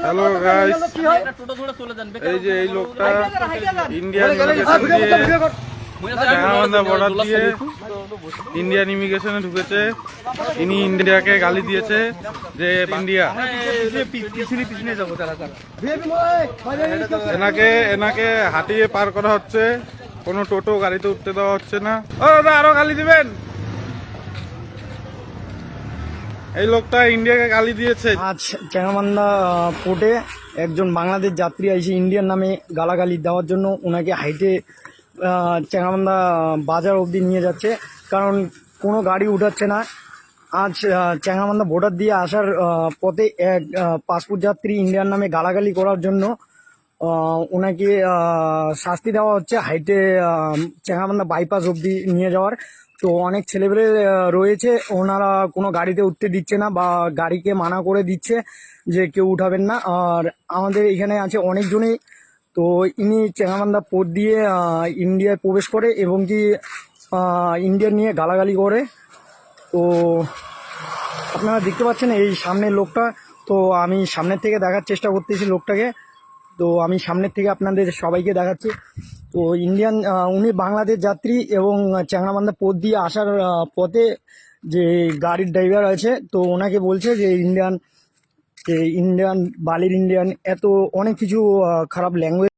Hello guys, এই যে এই লোকটা ইন্ডিয়ান বর্ডার দিয়ে ইন্ডিয়ান ইমিগ্রেশনে ঢুকেছে। ইনি ইন্ডিয়াকে গালি দিয়েছে যে ইন্ডিয়া। এনাকে হাঁটিয়ে পার করা হচ্ছে, কোনো টোটো গাড়িতে উঠতে দেওয়া হচ্ছে না। ও দাদা, আরো গালি দিবেন। এই লোকটা ইন্ডিয়াকে গালি দিয়েছে। আজ চ্যাংরাবান্ধা পোর্টে একজন বাংলাদেশ যাত্রী এসে ইন্ডিয়ান নামে গালাগালি দেওয়ার জন্য ওনাকে হাইটে চ্যাংরাবান্ধা বাজার অবধি নিয়ে যাচ্ছে, কারণ কোনো গাড়ি উঠাচ্ছে না। আজ চ্যাংরাবান্ধা বর্ডার দিয়ে আসার পথে এক পাসপোর্ট যাত্রী ইন্ডিয়ান নামে গালাগালি করার জন্য ওনাকে শাস্তি দেওয়া হচ্ছে হাইটে চ্যাংরাবান্ধা বাইপাস অবধি নিয়ে যাওয়ার। তো অনেক ছেলেপেলে রয়েছে, ওনারা কোনো গাড়িতে উঠতে দিচ্ছে না বা গাড়িকে মানা করে দিচ্ছে যে কেউ উঠাবেন না। আর আমাদের এখানে আছে অনেকজনই। তো ইনি চ্যাংরাবান্ধা পোর্ট দিয়ে ইন্ডিয়ায় প্রবেশ করে এবং কি ইন্ডিয়া নিয়ে গালাগালি করে। তো আপনারা দেখতে পাচ্ছেন এই সামনের লোকটা। তো আমি সামনের থেকে দেখার চেষ্টা করতেছি লোকটাকে। তো আমি সামনের থেকে আপনাদের সবাইকে দেখাচ্ছি। তো ইন্ডিয়ান উনি বাংলাদেশ যাত্রী এবং চ্যাংরাবান্ধা পোর্ট দিয়ে আসার পথে যে গাড়ির ড্রাইভার আছে, তো ওনাকে বলছে যে ইন্ডিয়ান বালির ইন্ডিয়ান, এত অনেক কিছু খারাপ ল্যাঙ্গুয়েজ